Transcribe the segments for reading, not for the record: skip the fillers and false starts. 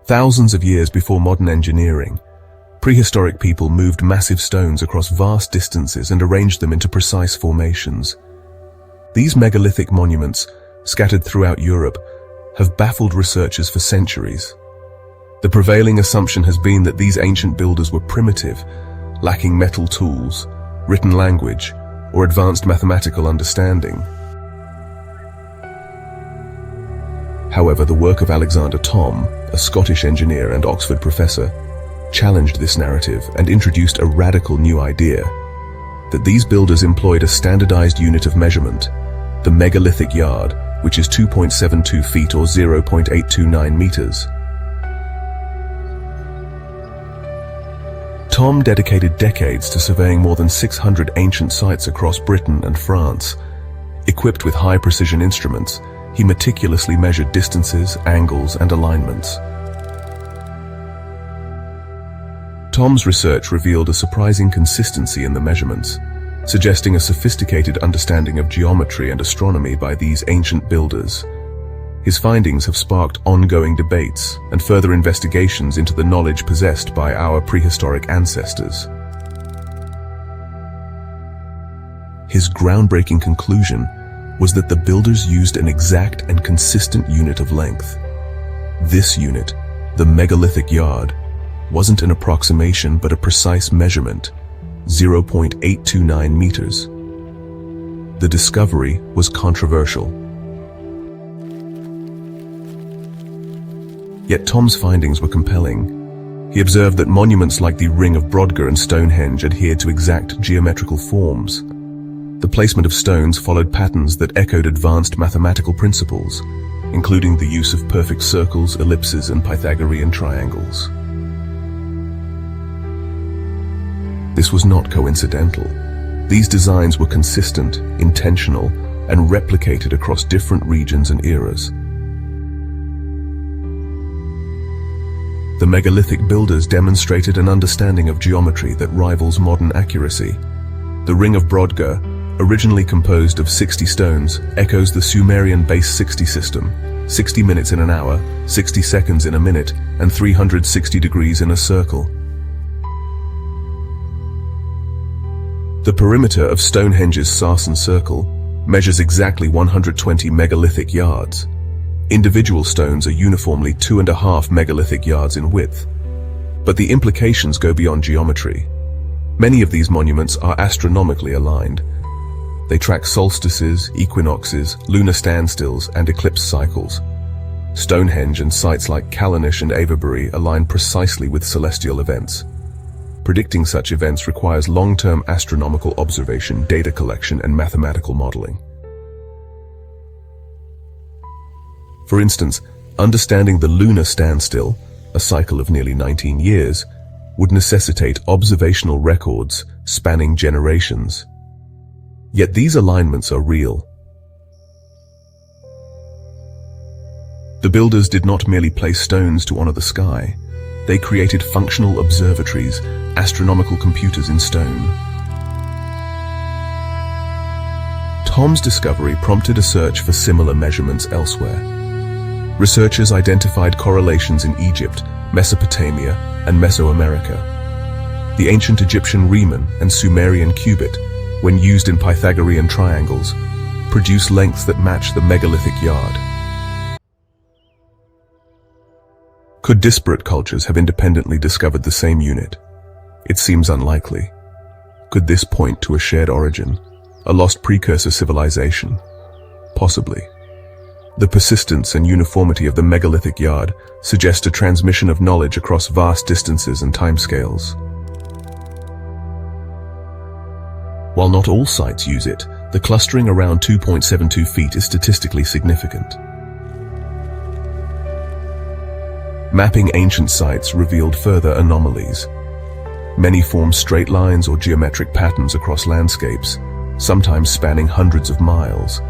Thousands of years before modern engineering, prehistoric people moved massive stones across vast distances and arranged them into precise formations. These megalithic monuments, scattered throughout Europe, have baffled researchers for centuries. The prevailing assumption has been that these ancient builders were primitive, lacking metal tools, written language, or advanced mathematical understanding. However, the work of Alexander Thom, a Scottish engineer and Oxford professor, challenged this narrative and introduced a radical new idea: that these builders employed a standardized unit of measurement, the megalithic yard, which is 2.72 feet or 0.829 meters. Thom dedicated decades to surveying more than 600 ancient sites across Britain and France. Equipped with high-precision instruments, he meticulously measured distances, angles, and alignments. Thom's research revealed a surprising consistency in the measurements, suggesting a sophisticated understanding of geometry and astronomy by these ancient builders. His findings have sparked ongoing debates and further investigations into the knowledge possessed by our prehistoric ancestors. His groundbreaking conclusion was that the builders used an exact and consistent unit of length. This unit, the megalithic yard, wasn't an approximation but a precise measurement, 0.829 meters. The discovery was controversial. Yet Thom's findings were compelling. He observed that monuments like the Ring of Brodgar and Stonehenge adhered to exact geometrical forms. The placement of stones followed patterns that echoed advanced mathematical principles, including the use of perfect circles, ellipses, and Pythagorean triangles. This was not coincidental. These designs were consistent, intentional, and replicated across different regions and eras. The megalithic builders demonstrated an understanding of geometry that rivals modern accuracy. The Ring of Brodgar, originally composed of 60 stones, echoes the Sumerian base 60 system: 60 minutes in an hour, 60 seconds in a minute, and 360 degrees in a circle. The perimeter of Stonehenge's Sarsen Circle measures exactly 120 megalithic yards. Individual stones are uniformly 2.5 megalithic yards in width. But the implications go beyond geometry. Many of these monuments are astronomically aligned. They track solstices, equinoxes, lunar standstills, and eclipse cycles. Stonehenge and sites like Callanish and Avebury align precisely with celestial events. Predicting such events requires long-term astronomical observation, data collection, and mathematical modeling. For instance, understanding the lunar standstill, a cycle of nearly 19 years, would necessitate observational records spanning generations. Yet these alignments are real. The builders did not merely place stones to honor the sky. They created functional observatories, astronomical computers in stone. Thom's discovery prompted a search for similar measurements elsewhere. Researchers identified correlations in Egypt, Mesopotamia, and Mesoamerica. The ancient Egyptian riemann and Sumerian cubit, when used in Pythagorean triangles, produce lengths that match the megalithic yard. Could disparate cultures have independently discovered the same unit? It seems unlikely. Could this point to a shared origin, a lost precursor civilization? Possibly. The persistence and uniformity of the megalithic yard suggest a transmission of knowledge across vast distances and timescales. While not all sites use it, the clustering around 2.72 feet is statistically significant. Mapping ancient sites revealed further anomalies. Many form straight lines or geometric patterns across landscapes, sometimes spanning hundreds of miles.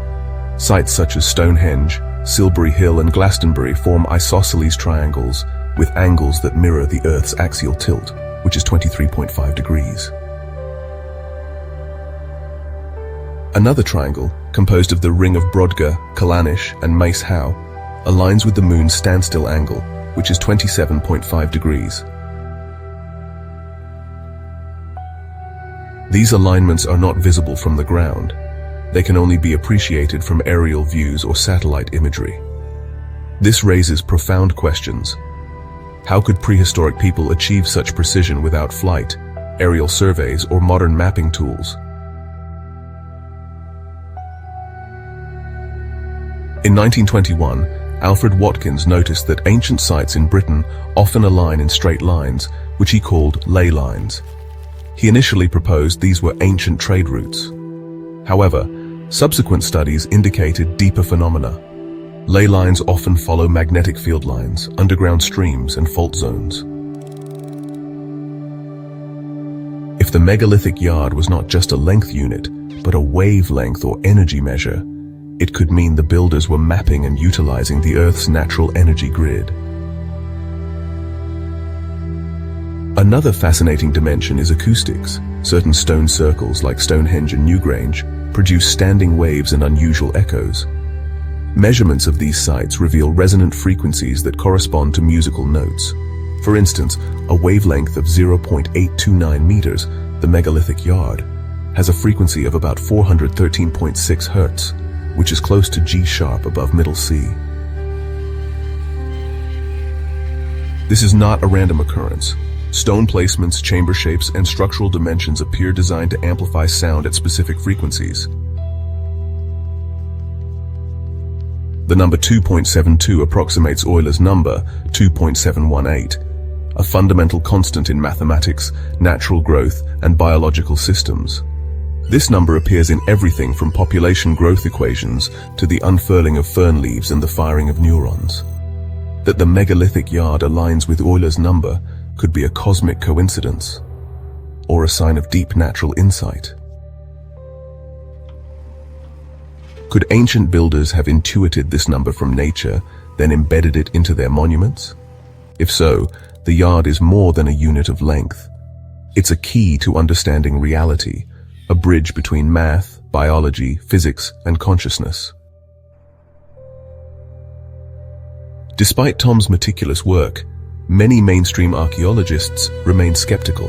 Sites such as Stonehenge, Silbury Hill, and Glastonbury form isosceles triangles with angles that mirror the Earth's axial tilt, which is 23.5 degrees. Another triangle, composed of the Ring of Brodgar, Callanish, and Mace Howe, aligns with the Moon's standstill angle which is 27.5 degrees. These alignments are not visible from the ground. They can only be appreciated from aerial views or satellite imagery. This raises profound questions. How could prehistoric people achieve such precision without flight, aerial surveys, or modern mapping tools? In 1921, Alfred Watkins noticed that ancient sites in Britain often align in straight lines, which he called ley lines. He initially proposed these were ancient trade routes. However, subsequent studies indicated deeper phenomena. Ley lines often follow magnetic field lines, underground streams, and fault zones. If the megalithic yard was not just a length unit, but a wavelength or energy measure, it could mean the builders were mapping and utilizing the Earth's natural energy grid. Another fascinating dimension is acoustics. Certain stone circles, like Stonehenge and Newgrange, produce standing waves and unusual echoes. Measurements of these sites reveal resonant frequencies that correspond to musical notes. For instance, a wavelength of 0.829 meters, the megalithic yard, has a frequency of about 413.6 hertz, which is close to G-sharp above middle C. This is not a random occurrence. Stone placements, chamber shapes, and structural dimensions appear designed to amplify sound at specific frequencies. The number 2.72 approximates Euler's number 2.718, a fundamental constant in mathematics, natural growth, and biological systems. This number appears in everything from population growth equations to the unfurling of fern leaves and the firing of neurons. That the megalithic yard aligns with Euler's number could be a cosmic coincidence, or a sign of deep natural insight. Could ancient builders have intuited this number from nature, then embedded it into their monuments? If so, the yard is more than a unit of length. It's a key to understanding reality, a bridge between math, biology, physics, and consciousness. Despite Thom's meticulous work, many mainstream archaeologists remain skeptical.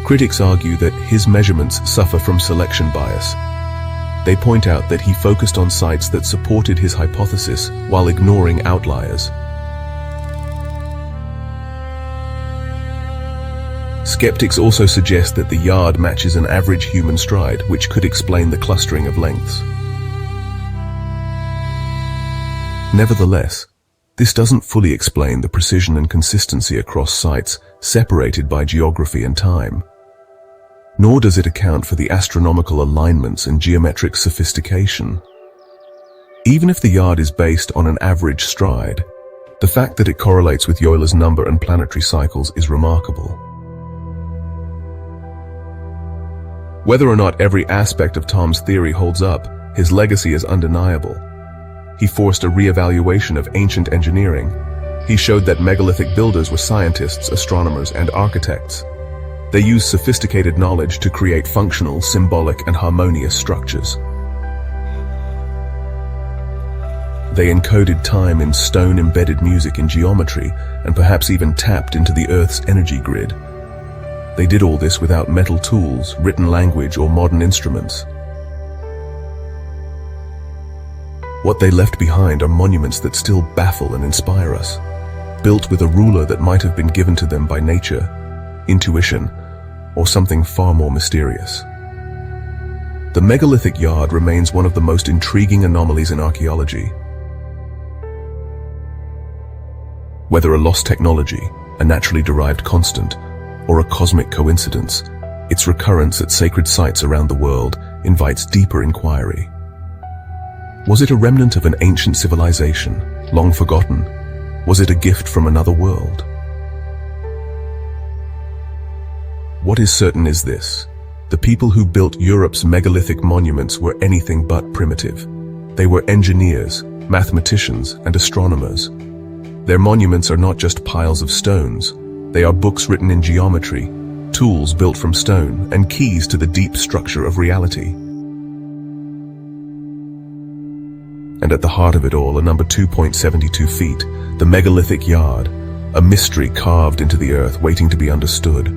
Critics argue that his measurements suffer from selection bias. They point out that he focused on sites that supported his hypothesis while ignoring outliers. Skeptics also suggest that the yard matches an average human stride, which could explain the clustering of lengths. Nevertheless, this doesn't fully explain the precision and consistency across sites separated by geography and time. Nor does it account for the astronomical alignments and geometric sophistication. Even if the yard is based on an average stride, the fact that it correlates with Euler's number and planetary cycles is remarkable. Whether or not every aspect of Thom's theory holds up, his legacy is undeniable. He forced a re-evaluation of ancient engineering. He showed that megalithic builders were scientists, astronomers, and architects. They used sophisticated knowledge to create functional, symbolic, and harmonious structures. They encoded time in stone-embedded music and geometry, and perhaps even tapped into the Earth's energy grid. They did all this without metal tools, written language, or modern instruments. What they left behind are monuments that still baffle and inspire us, built with a ruler that might have been given to them by nature, intuition, or something far more mysterious. The megalithic yard remains one of the most intriguing anomalies in archaeology. Whether a lost technology, a naturally derived constant, or a cosmic coincidence, its recurrence at sacred sites around the world invites deeper inquiry. Was it a remnant of an ancient civilization, long forgotten? Was it a gift from another world? What is certain is this: the people who built Europe's megalithic monuments were anything but primitive. They were engineers, mathematicians, and astronomers. Their monuments are not just piles of stones. They are books written in geometry, tools built from stone, and keys to the deep structure of reality. And at the heart of it all, a number 2.72 feet, The megalithic yard, a mystery carved into the earth waiting to be understood.